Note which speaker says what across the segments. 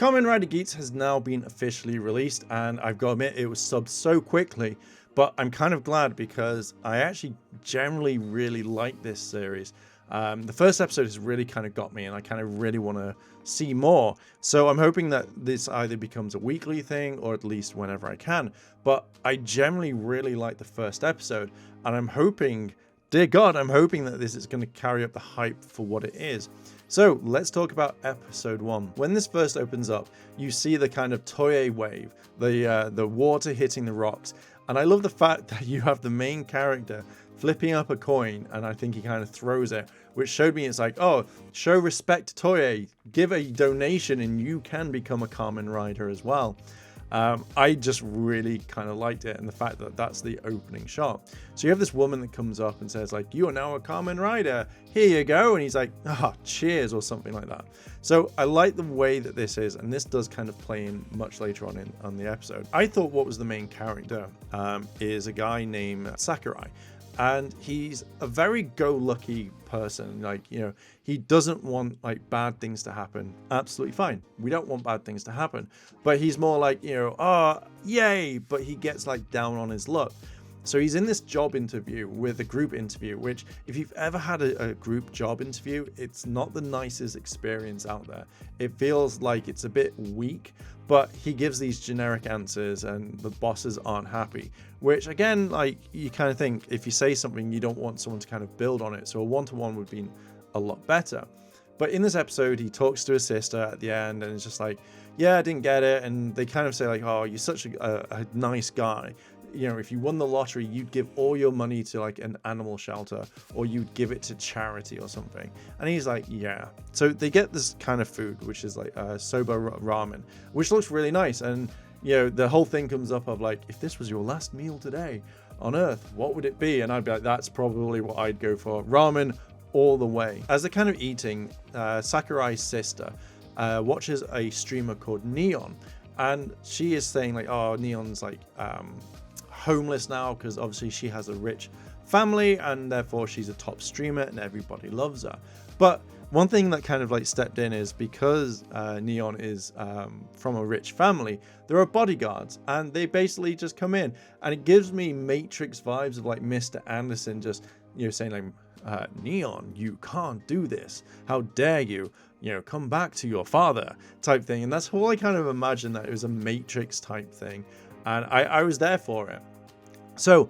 Speaker 1: Kamen Rider Geats has now been officially released, and I've got to admit it was subbed so quickly, but I'm kind of glad because I actually generally really like this series. The first episode has really kind of got me, and I kind of really want to see more. So I'm hoping that this either becomes a weekly thing or at least whenever I can. But I generally really like the first episode, and I'm hoping, dear God, I'm hoping that this is going to carry up the hype for what it is. So let's talk about episode 1. When this first opens up, you see the kind of Toei wave, the water hitting the rocks. And I love the fact that you have the main character flipping up a coin, and I think he kind of throws it, which showed me it's like, oh, show respect to Toei, give a donation and you can become a Kamen Rider as well. I just really kind of liked it, and the fact that that's the opening shot. So you have this woman that comes up and says like, you are now a Kamen Rider, here you go, and he's like, ah, cheers, or something like that. So I like the way that this is, and this does kind of play in much later on the episode. I thought what was the main character is a guy named Sakurai. And he's a very go-lucky person. Like, you know, he doesn't want like bad things to happen. Absolutely fine. We don't want bad things to happen. But he's more like, you know, oh, yay. But he gets like down on his luck. So he's in this job interview with a group interview, which if you've ever had a group job interview, it's not the nicest experience out there. It feels like it's a bit weak, but he gives these generic answers and the bosses aren't happy, which again, like you kind of think if you say something, you don't want someone to kind of build on it. So a one-to-one would be a lot better. But in this episode, he talks to his sister at the end and it's just like, yeah, I didn't get it. And they kind of say like, oh, you're such a nice guy. You know, if you won the lottery, you'd give all your money to like an animal shelter, or you'd give it to charity or something. And he's like, yeah. So they get this kind of food, which is like soba ramen, which looks really nice. And, you know, the whole thing comes up of like, if this was your last meal today on Earth, what would it be? And I'd be like, that's probably what I'd go for. Ramen all the way. As they're kind of eating, Sakurai's sister watches a streamer called Neon. And she is saying like, oh, Neon's like, homeless now because obviously she has a rich family and therefore she's a top streamer and everybody loves her. But one thing that kind of like stepped in is because Neon is from a rich family, there are bodyguards and they basically just come in, and it gives me Matrix vibes of like Mr. Anderson just, you know, saying like, Neon, you can't do this, how dare you, you know, come back to your father type thing. And that's how I kind of imagined that it was a Matrix type thing, and I was there for it. So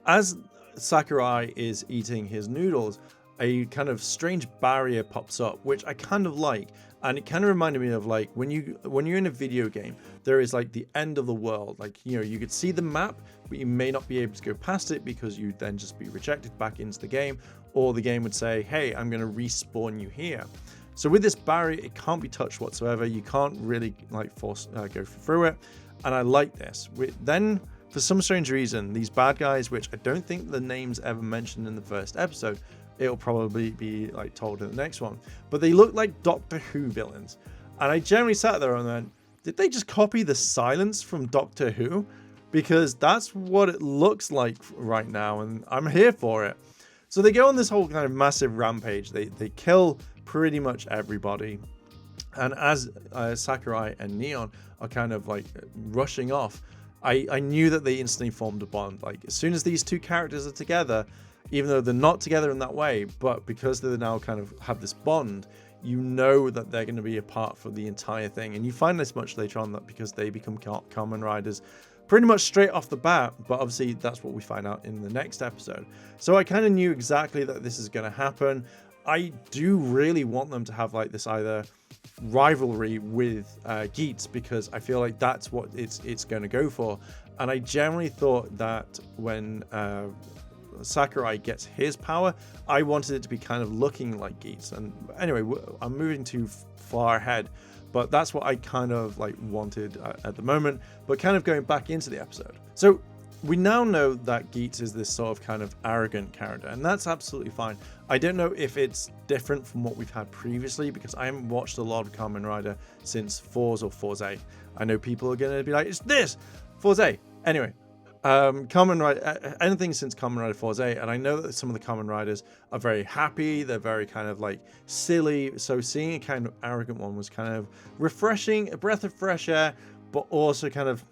Speaker 1: as Sakurai is eating his noodles, a kind of strange barrier pops up, which I kind of like, and it kind of reminded me of like when you're in a video game, there is like the end of the world. Like, you know, you could see the map, but you may not be able to go past it because you'd then just be rejected back into the game, or the game would say, hey, I'm going to respawn you here. So with this barrier, it can't be touched whatsoever. You can't really like force go through it, and I like this. Then for some strange reason, these bad guys, which I don't think the names ever mentioned in the first episode, it'll probably be like told in the next one, but they look like Doctor Who villains. And I generally sat there and went, did they just copy the silence from Doctor Who? Because that's what it looks like right now, and I'm here for it. So they go on this whole kind of massive rampage. They kill pretty much everybody. And as Sakurai and Neon are kind of like rushing off, I knew that they instantly formed a bond. Like as soon as these two characters are together, even though they're not together in that way, but because they now kind of have this bond, you know that they're going to be a part for the entire thing. And you find this much later on, that because they become Kamen Riders pretty much straight off the bat, but obviously that's what we find out in the next episode. So I kind of knew exactly that this is going to happen. I do really want them to have like this either rivalry with Geats, because I feel like that's what it's going to go for. And I generally thought that when Sakurai gets his power, I wanted it to be kind of looking like Geats. And anyway, I'm moving too far ahead, but that's what I kind of like wanted at the moment. But kind of going back into the episode, so we now know that Geats is this sort of kind of arrogant character, and that's absolutely fine. I don't know if it's different from what we've had previously, because I haven't watched a lot of Kamen Rider since Force or Force 8. I know people are going to be like, it's this, Force 8. Anyway, Kamen Rider, anything since Kamen Rider Force 8, and I know that some of the Kamen Riders are very happy, they're very kind of like silly, so seeing a kind of arrogant one was kind of refreshing, a breath of fresh air, but also kind of,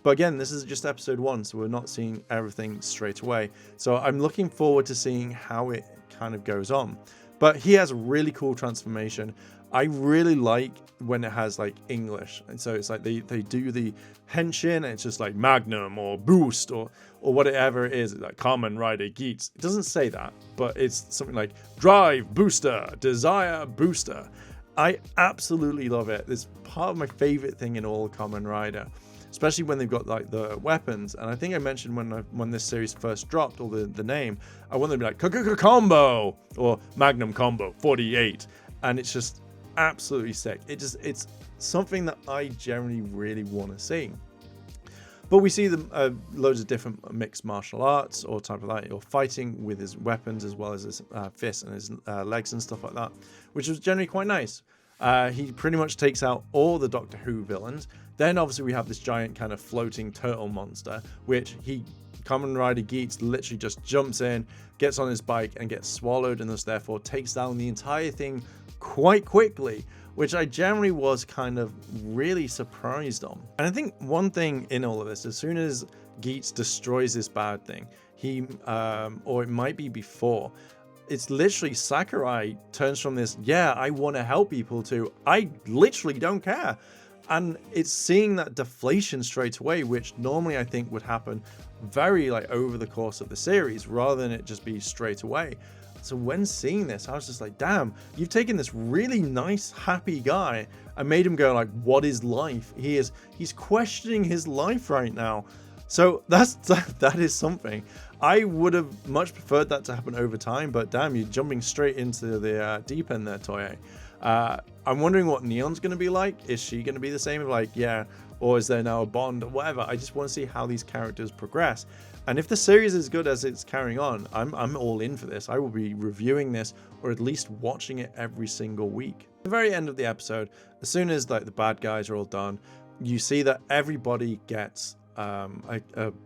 Speaker 1: But again, this is just episode 1, so we're not seeing everything straight away. So I'm looking forward to seeing how it kind of goes on. But he has a really cool transformation. I really like when it has like English, and so it's like they do the henshin, and it's just like Magnum or Boost or whatever it is, like Kamen Rider Geats. It doesn't say that, but it's something like Drive Booster, Desire Booster. I absolutely love it. It's part of my favorite thing in all Kamen Rider, especially when they've got like the weapons. And I think I mentioned when this series first dropped, or the name, I want them to be like Combo or Magnum Combo 48, and it's just absolutely sick. It's something that I generally really want to see. But we see them loads of different mixed martial arts or type of that, or fighting with his weapons as well as his fists and his legs and stuff like that, which was generally quite nice. He pretty much takes out all the Doctor Who villains. Then obviously we have this giant kind of floating turtle monster, which Kamen Rider Geats literally just jumps in, gets on his bike and gets swallowed, and thus therefore takes down the entire thing quite quickly, which I generally was kind of really surprised on. And I think one thing in all of this, as soon as Geats destroys this bad thing, or it might be before, it's literally Sakurai turns from this, yeah, I want to help people, to I literally don't care. And it's seeing that deflation straight away, which normally I think would happen very like over the course of the series, rather than it just be straight away. So when seeing this, I was just like, damn, you've taken this really nice, happy guy and made him go like, what is life? He's questioning his life right now. So that is something. I would have much preferred that to happen over time, but damn, you're jumping straight into the deep end there, Toei. I'm wondering what Neon's going to be like. Is she going to be the same? Like, yeah, or is there now a bond or whatever? I just want to see how these characters progress. And if the series is good as it's carrying on, I'm all in for this. I will be reviewing this, or at least watching it every single week. At the very end of the episode, as soon as like the bad guys are all done, you see that everybody gets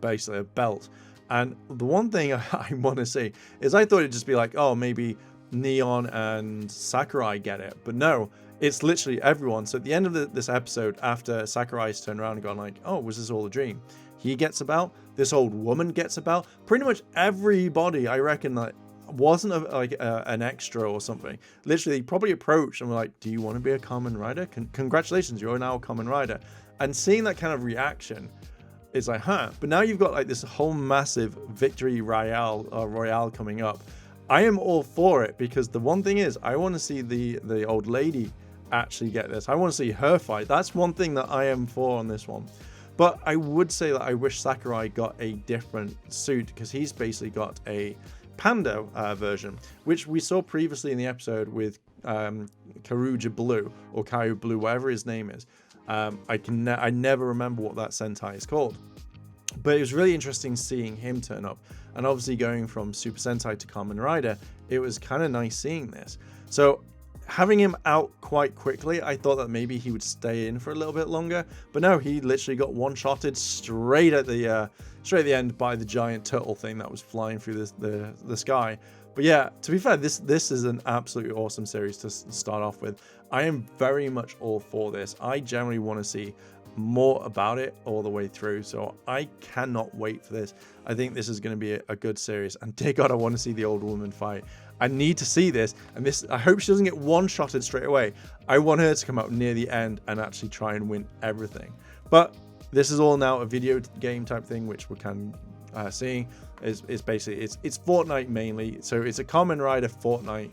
Speaker 1: basically a belt. And the one thing I want to see is, I thought it'd just be like, oh, maybe Neon and Sakurai get it, but no, it's literally everyone. So at the end of this episode, after Sakurai's turned around and gone like, oh, was this all a dream? He gets a belt, this old woman gets a belt, pretty much everybody, I reckon, that wasn't an extra or something. Literally, probably approached and were like, do you want to be a Kamen Rider? Congratulations, you're now a Kamen Rider. And seeing that kind of reaction, it's like, huh. But now you've got like this whole massive victory royale coming up. I am all for it, because the one thing is, I want to see the old lady actually get this. I want to see her fight. That's one thing that I am for on this one. But I would say that I wish Sakurai got a different suit, because he's basically got a panda version, which we saw previously in the episode with Karuja Blue, or Kaiju Blue, whatever his name is. I never remember what that Sentai is called. But it was really interesting seeing him turn up. And obviously going from Super Sentai to Kamen Rider, it was kind of nice seeing this. So having him out quite quickly, I thought that maybe he would stay in for a little bit longer. But no, he literally got one-shotted straight at the end by the giant turtle thing that was flying through the sky. But yeah, to be fair, this is an absolutely awesome series to start off with. I am very much all for this. I generally want to see more about it all the way through, so I cannot wait for this. I think this is going to be a good series, and dear God, I want to see the old woman fight. I need to see this, and I hope she doesn't get one-shotted straight away. I want her to come out near the end and actually try and win everything. But this is all now a video game type thing, which we're kind of seeing is basically it's Fortnite mainly, so it's a Kamen Rider Fortnite.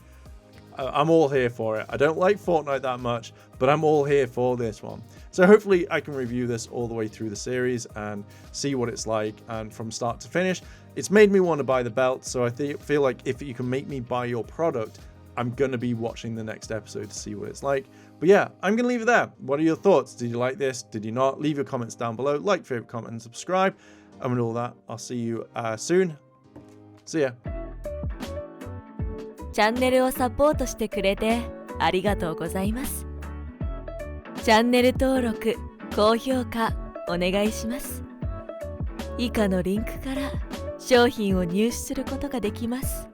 Speaker 1: I'm all here for it. I don't like Fortnite that much, but I'm all here for this one. So hopefully I can review this all the way through the series and see what it's like, and from start to finish. It's made me want to buy the belt, so I feel like if you can make me buy your product, I'm going to be watching the next episode to see what it's like. But yeah, I'm going to leave it there. What are your thoughts? Did you like this? Did you not? Leave your comments down below. Like, favorite, comment, and subscribe. And with all that, I'll see you soon. See ya.
Speaker 2: チャンネルをサポートしてくれてありがとうございます。チャンネル登録、高評価お願いします。以下のリンクから商品を入手することができます。